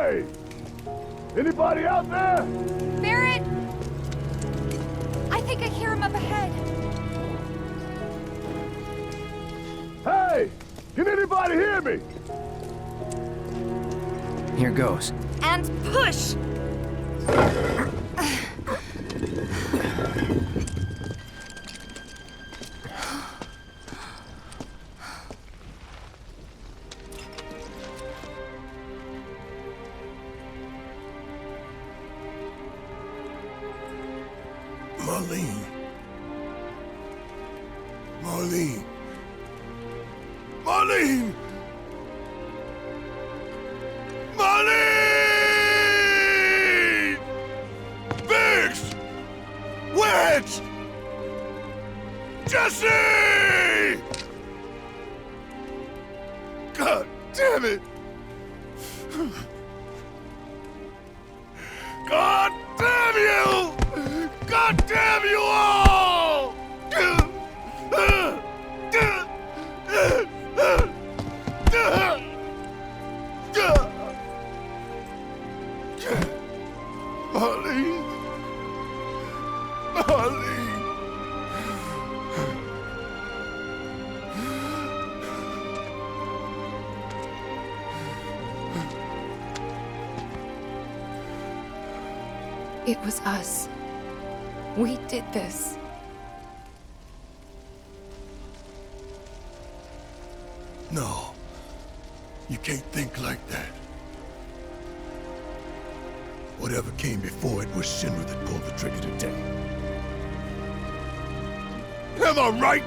Hey! Anybody out there? Barrett! I think I hear him up ahead. Hey! Can anybody hear me? Here goes. And push! Marlene. Marlene. Marlene! Marlene! Biggs! Wedge! Jesse! God damn it! God damn you! God damn you all! Marlene. Marlene. It was us. We did this. No. You can't think like that. Whatever came before it was Shinra that pulled the trigger today. Am I right?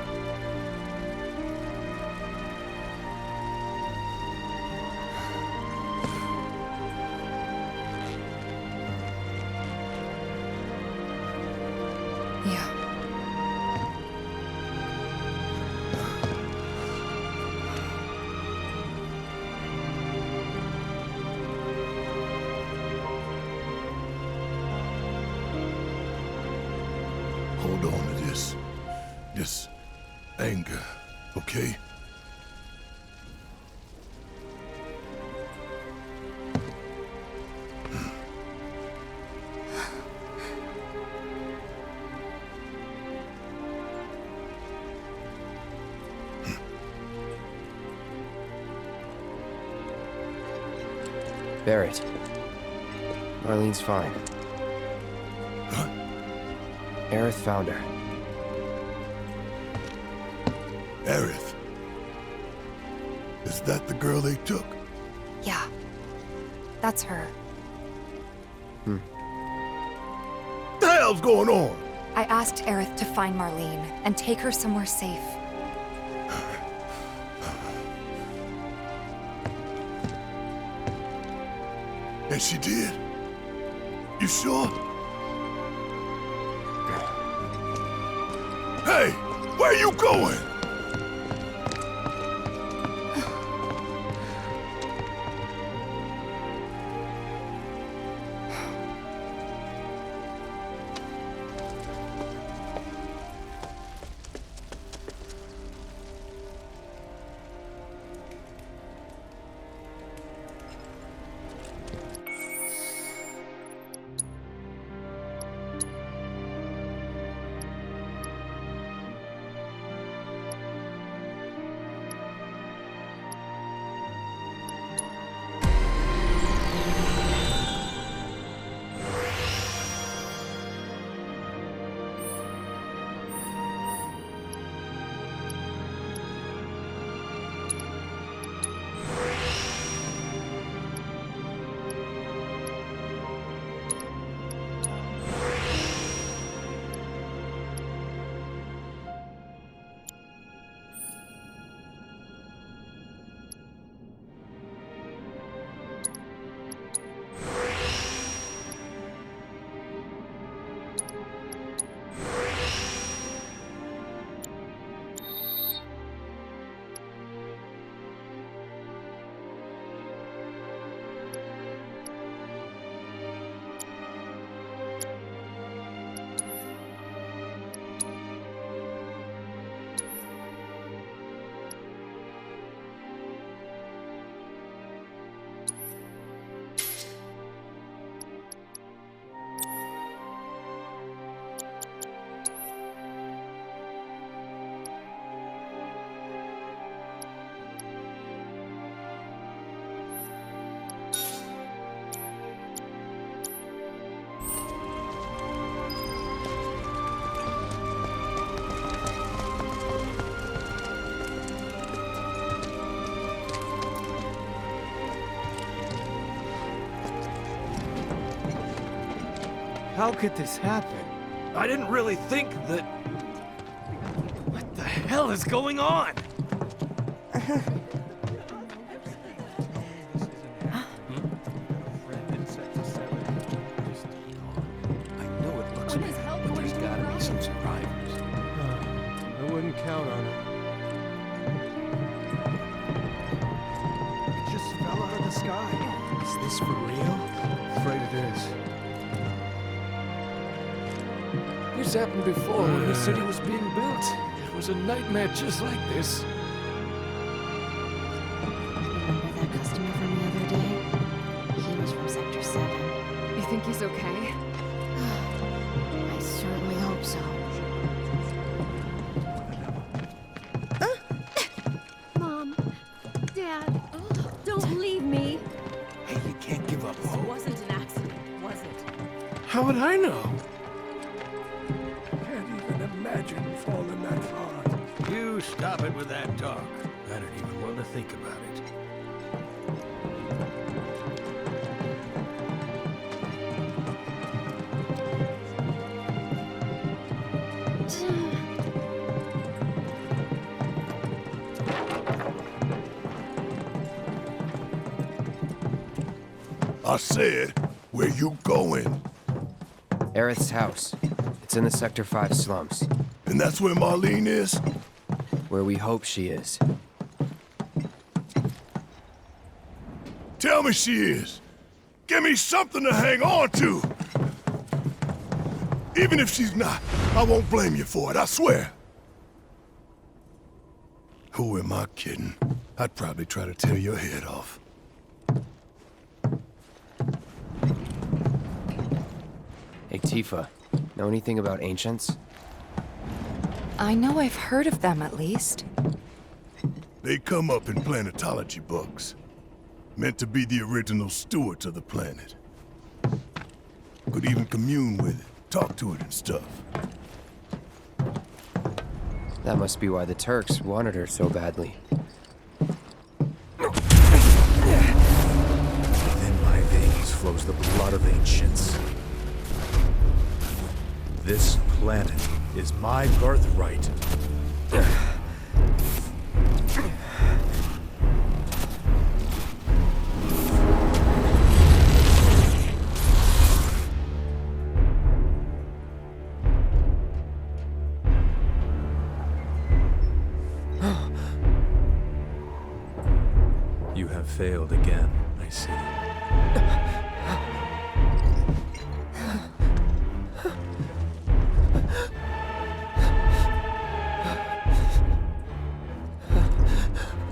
Yeah. Hold on to this anger, okay? Barrett. Marlene's fine. Huh? Aerith found her. Aerith. Is that the girl they took? Yeah. That's her. The hell's going on? I asked Aerith to find Marlene and take her somewhere safe. And she did? You sure? Hey, where you going? How could this happen? I didn't really think that... What the hell is going on? I wouldn't count on it. It just fell out of the sky. Is this for real? Afraid it is. This happened before when the city was being built. It was a nightmare just like this. Remember that customer from the other day? He was from Sector 7. You think he's okay? I certainly hope so. Mom, Dad, don't leave me. Hey, you can't give up hope. It wasn't an accident, was it? How would I know? Can't even imagine falling that far. You stop it with that talk. I don't even want to think about it. I said, where you going? Aerith's house. It's in the Sector 5 slums. And that's where Marlene is? Where we hope she is. Tell me she is. Give me something to hang on to. Even if she's not, I won't blame you for it, I swear. Who am I kidding? I'd probably try to tear your head off. Hey, Tifa. Know anything about ancients? I know I've heard of them, at least. They come up in planetology books. Meant to be the original stewards of the planet. Could even commune with it, talk to it and stuff. That must be why the Turks wanted her so badly. Within my veins flows the blood of ancients. This planet is my birthright. You have failed again, I see.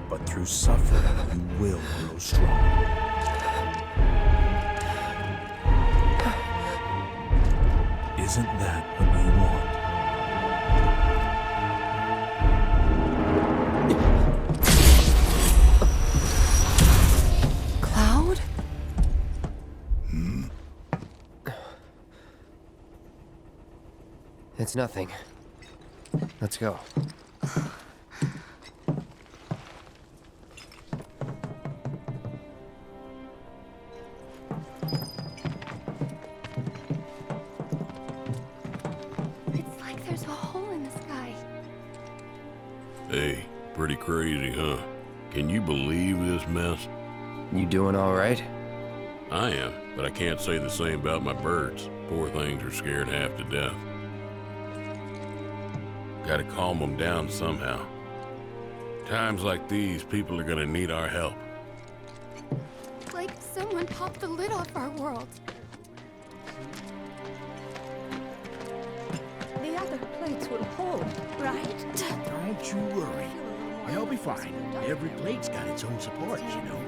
But through suffering, you will grow strong. Isn't that what you want? Cloud? It's nothing. Let's go. It's like there's a hole in the sky. Hey, pretty crazy, huh? Can you believe this mess? You doing all right? I am, but I can't say the same about my birds. Poor things are scared half to death. Gotta calm them down somehow. Times like these, people are gonna need our help. Like someone popped the lid off our world. The other plates will hold, right? Don't you worry. They'll be fine. Every plate's got its own supports, you know.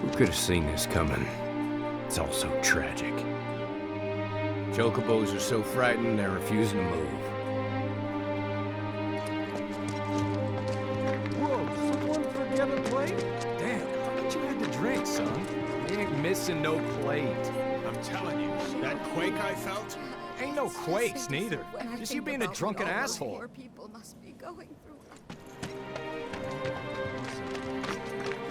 Who could have seen this coming? It's all so tragic. Chocobos are so frightened they're refusing to move. Whoa, someone forget a plate? Damn, how much you had to drink, son? You ain't missing no plate. I'm telling you, that quake I felt? Ain't no quakes, neither. Just you being a drunken asshole. Poor people must be going through.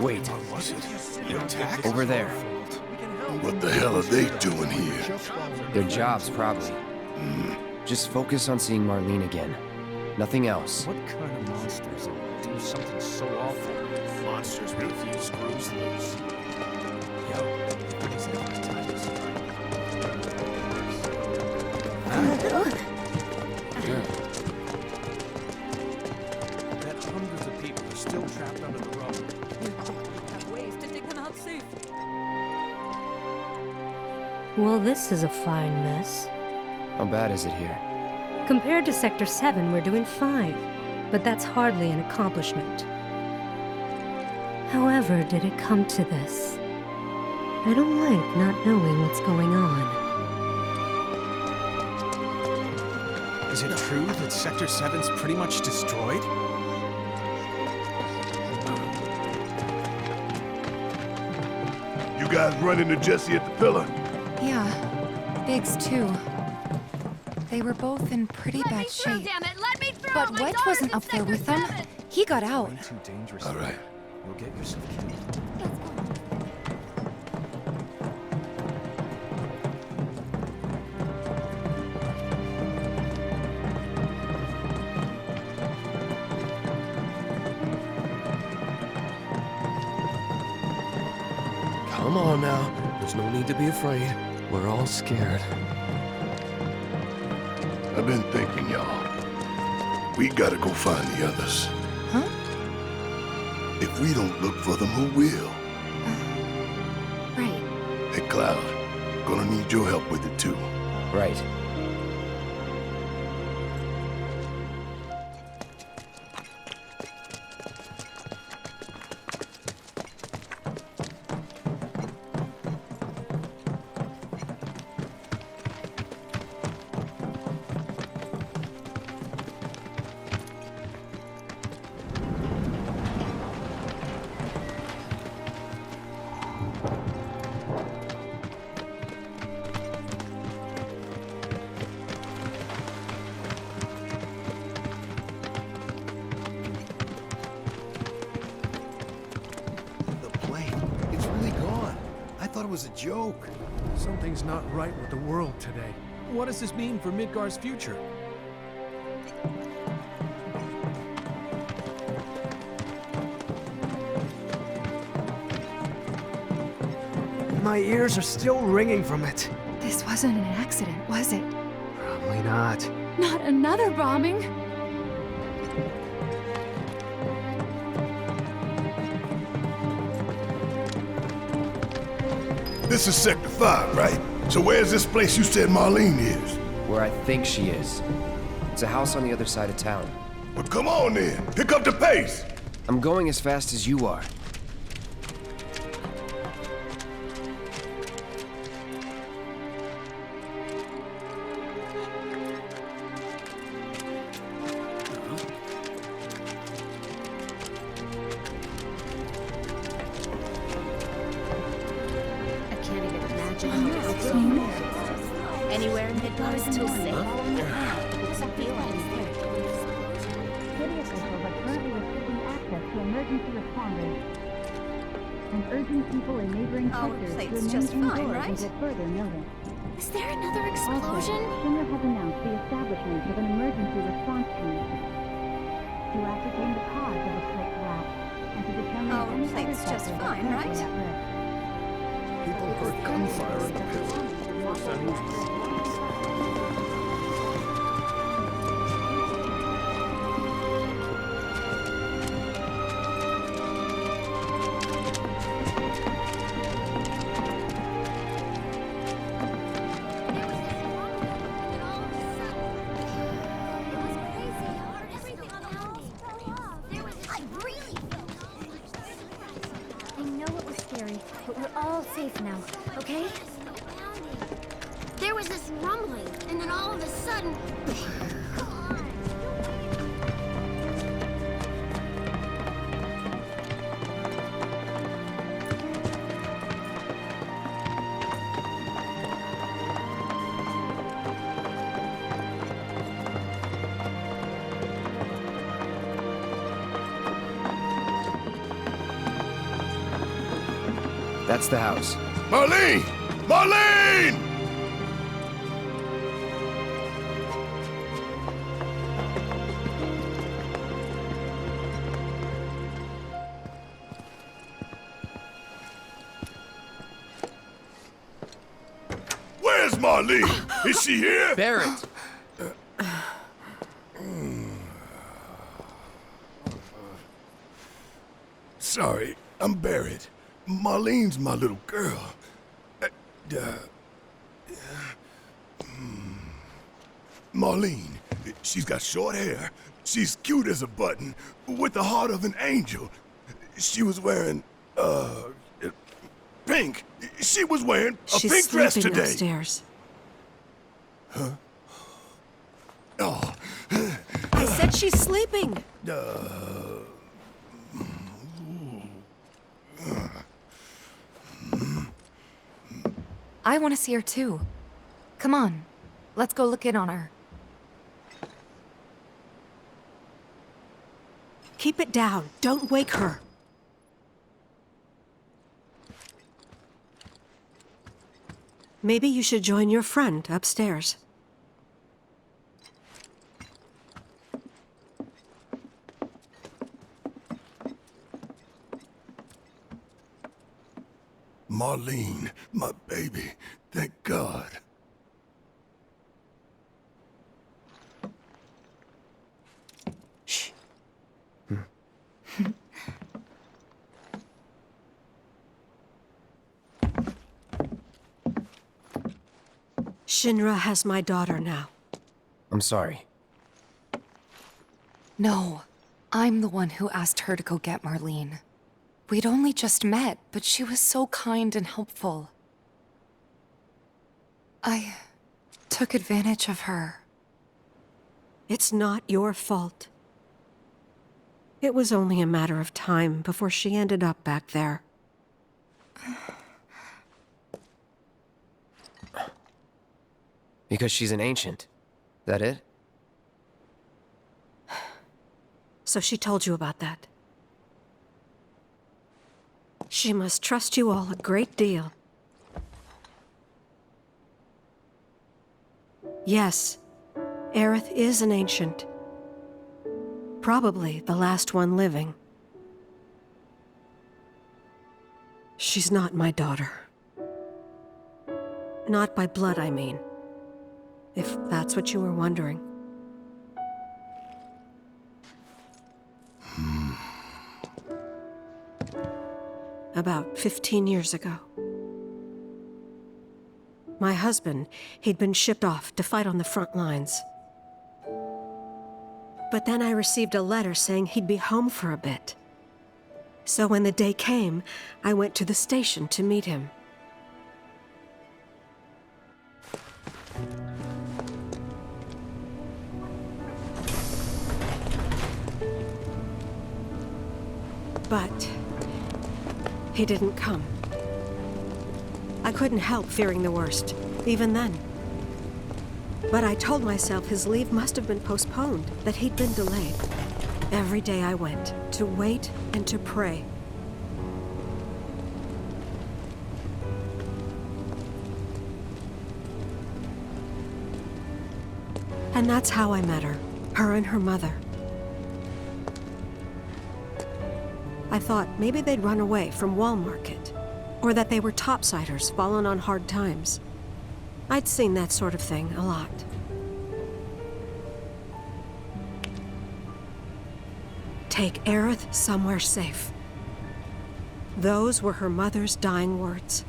Wait. What was it? An attack? Over there. What the hell are they doing here? Their jobs, probably. Just focus on seeing Marlene again. Nothing else. What kind of monsters would do something so awful? Monsters with a few screws loose. Yo, everybody's having a time this Bet hundreds of people are still trapped under the rubble. We have ways to dig them out safe. Well, this is a fine mess. How bad is it here? Compared to Sector 7, we're doing fine. But that's hardly an accomplishment. However, did it come to this? I don't like not knowing what's going on. Is it true that Sector 7's pretty much destroyed? You guys run into Jesse at the pillar? Yeah, Biggs too. They were both in pretty bad shape. Damn it, let me through! But My Wedge daughter's wasn't in up there Sector with them. 7. He got out. Way too dangerous. All right. You'll get yourself killed. Come on now. There's no need to be afraid. We're all scared. I've been thinking, y'all. We gotta go find the others. Huh? If we don't look for them, who will? Right. Hey, Cloud. Gonna need your help with it, too. Right. The plane. It's really gone. I thought it was a joke. Something's not right with the world today. What does this mean for Midgar's future? My ears are still ringing from it. This wasn't an accident, was it? Probably not. Not another bombing. This is Sector 5, right? So where's this place you said Marlene is? Where I think she is. It's a house on the other side of town. Well, come on then. Pick up the pace. I'm going as fast as you are. I can't even imagine how it looks over there. Anywhere in Midgar is still safe. It doesn't feel like it's there. City officials are currently restricting access to emergency responders and urging people in neighboring sectors to remain indoors until further notice. Is there another Also, explosion? Shimmer has announced the establishment of an emergency response team to ascertain the cause of the plate collapse and to determine Our any plate's other just sectors fine, are right? currently at risk. People heard gunfire at the pillar. First I moved. I know it was scary, but we're all safe now, okay? There was this rumbling, and then all of a sudden... That's the house. Marlene! Marlene! Where's Marlene? Is she here? Barrett! Sorry, I'm Barrett. Marlene's my little girl. Marlene, she's got short hair. She's cute as a button, with the heart of an angel. She was wearing, pink. She was wearing a pink dress She's sleeping today. upstairs. Huh? Oh. I said she's sleeping. I want to see her too. Come on, let's go look in on her. Keep it down. Don't wake her. Maybe you should join your friend upstairs. Marlene, my baby. Thank God. Shh. Shinra has my daughter now. I'm sorry. No, I'm the one who asked her to go get Marlene. We'd only just met, but she was so kind and helpful. I took advantage of her. It's not your fault. It was only a matter of time before she ended up back there. Because she's an ancient. That it? So she told you about that. She must trust you all a great deal. Yes, Aerith is an ancient. Probably the last one living. She's not my daughter. Not by blood, I mean. If that's what you were wondering. About 15 years ago. My husband, he'd been shipped off to fight on the front lines. But then I received a letter saying he'd be home for a bit. So when the day came, I went to the station to meet him. But he didn't come. I couldn't help fearing the worst, even then. But I told myself his leave must have been postponed, that he'd been delayed. Every day I went, to wait and to pray. And that's how I met her and her mother. I thought maybe they'd run away from Wall Market, or that they were topsiders fallen on hard times. I'd seen that sort of thing a lot. Take Aerith somewhere safe. Those were her mother's dying words.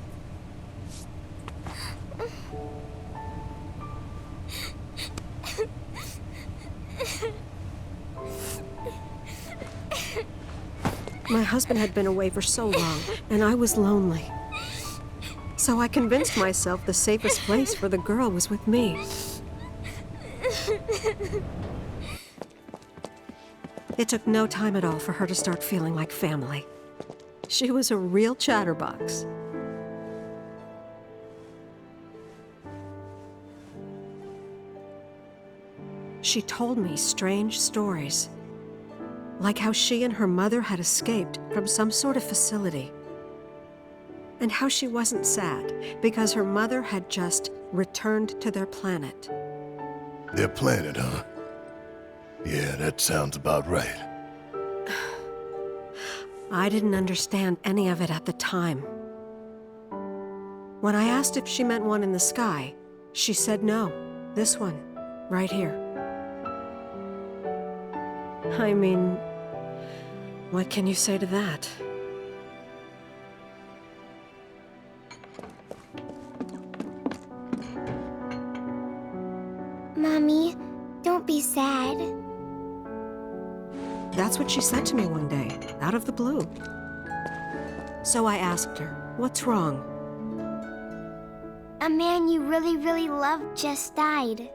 My husband had been away for so long, and I was lonely. So I convinced myself the safest place for the girl was with me. It took no time at all for her to start feeling like family. She was a real chatterbox. She told me strange stories. Like how she and her mother had escaped from some sort of facility. and how she wasn't sad because her mother had just returned to their planet. Their planet, huh? Yeah, that sounds about right. I didn't understand any of it at the time. When I asked if she meant one in the sky, she said no. This one, right here. I mean, what can you say to that? Mommy, don't be sad. That's what she said to me one day, out of the blue. So I asked her, what's wrong? A man you really, really loved just died.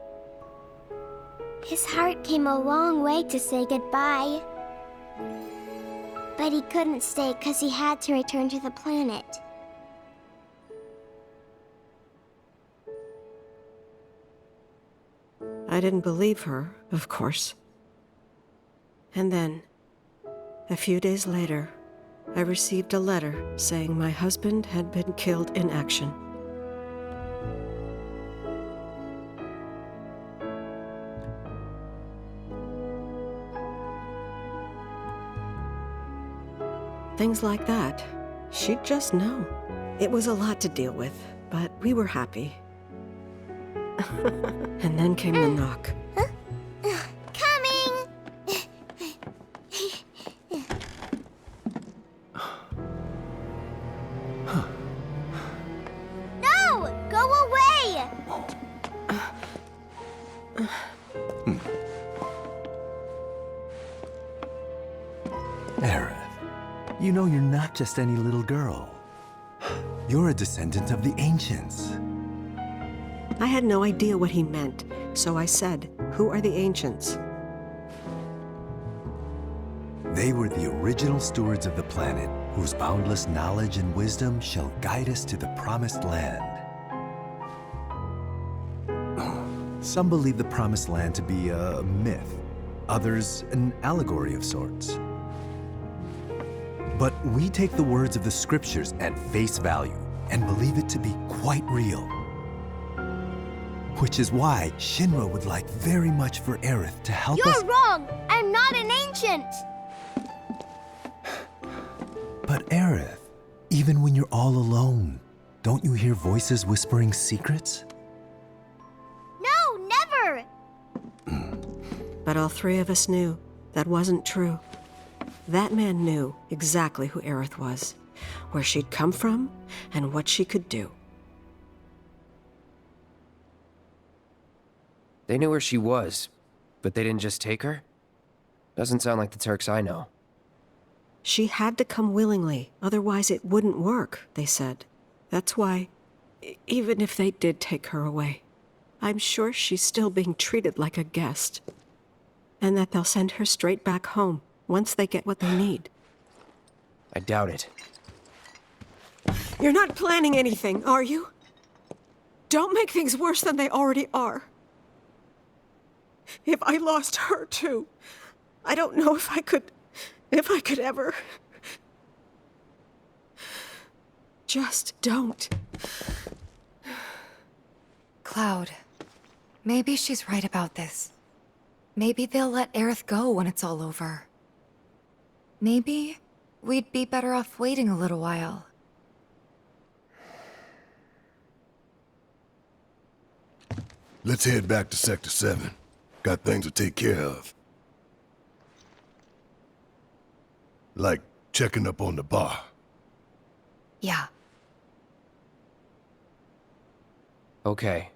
His heart came a long way to say goodbye. But he couldn't stay because he had to return to the planet. I didn't believe her, of course. And then, a few days later, I received a letter saying my husband had been killed in action. Things like that, she'd just know. It was a lot to deal with, but we were happy. And then came the knock. Coming! No! Go away! Aerith, you know you're not just any little girl. You're a descendant of the ancients. I had no idea what he meant, so I said, "Who are the ancients?" They were the original stewards of the planet, whose boundless knowledge and wisdom shall guide us to the promised land. Some believe the promised land to be a myth, others an allegory of sorts. But we take the words of the scriptures at face value and believe it to be quite real. Which is why Shinra would like very much for Aerith to help us— You're wrong! I'm not an ancient! But Aerith, even when you're all alone, don't you hear voices whispering secrets? No, never! But all three of us knew that wasn't true. That man knew exactly who Aerith was, where she'd come from, and what she could do. They knew where she was, but they didn't just take her? Doesn't sound like the Turks I know. She had to come willingly, otherwise it wouldn't work, they said. That's why, even if they did take her away, I'm sure she's still being treated like a guest. And that they'll send her straight back home once they get what they need. I doubt it. You're not planning anything, are you? Don't make things worse than they already are. If I lost her too, I don't know if I could ever. Just don't. Cloud, maybe she's right about this. Maybe they'll let Aerith go when it's all over. Maybe we'd be better off waiting a little while. Let's head back to Sector 7. Got things to take care of. Like checking up on the bar. Yeah. Okay.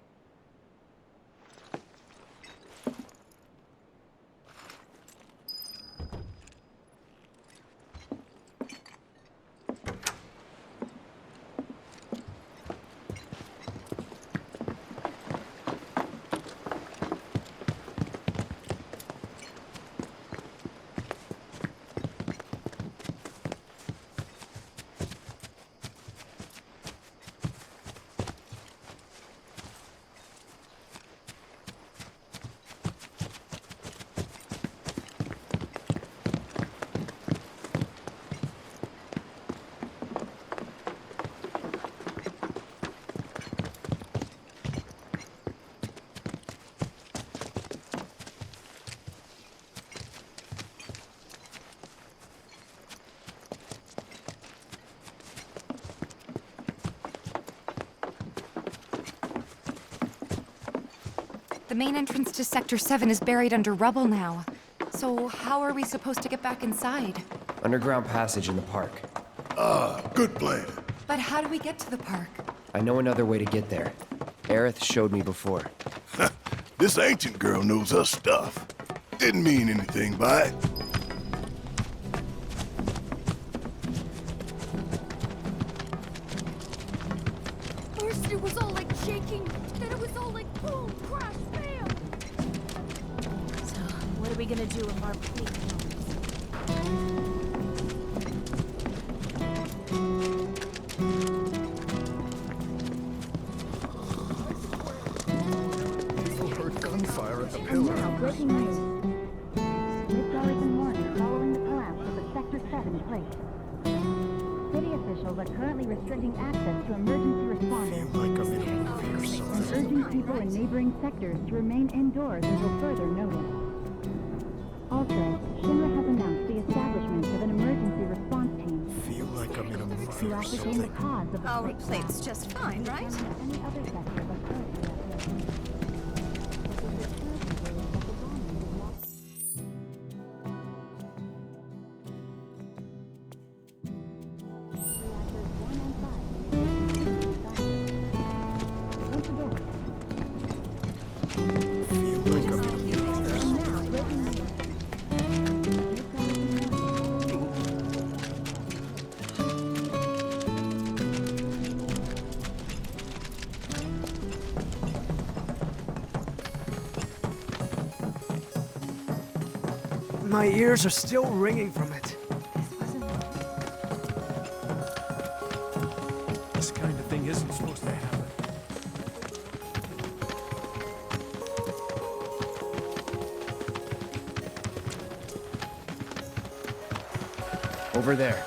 The main entrance to Sector 7 is buried under rubble now. So how are we supposed to get back inside? Underground passage in the park. Ah, good plan. But how do we get to the park? I know another way to get there. Aerith showed me before. This ancient girl knows her stuff. Didn't mean anything by it. First it was all like shaking, then it was all like boom, crash, bam! So, what are we gonna do if our plate comes? Gunfire at the pillar. Now, breaking news. Midgard and warning following the collapse of the Sector 7 plate. City officials are currently restricting access to emergency responders and urging people in neighboring sectors to remain indoors until further notice. Also, Shinra has announced the establishment of an emergency response team Feel like I'm in a movie to or ascertain something. the cause of the Our plate plate's just fine, right? any other sector but currently at risk. My ears are still ringing from it. This kind of thing isn't supposed to happen. Over there.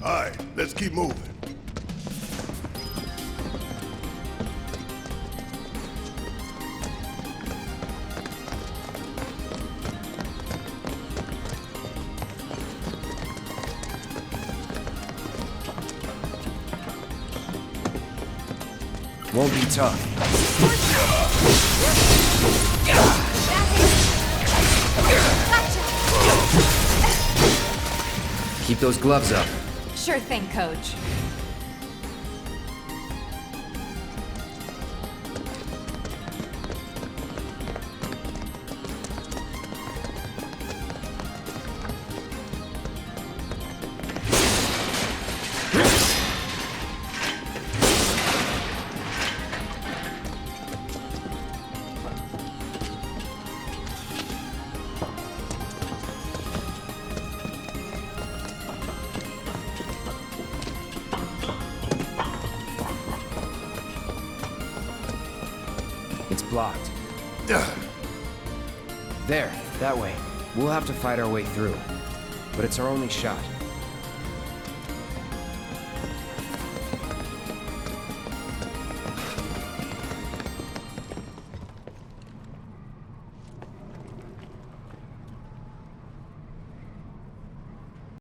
All right, let's keep moving. Won't be tough. Keep those gloves up. Sure thing, Coach. It's blocked. There, that way. We'll have to fight our way through. But it's our only shot.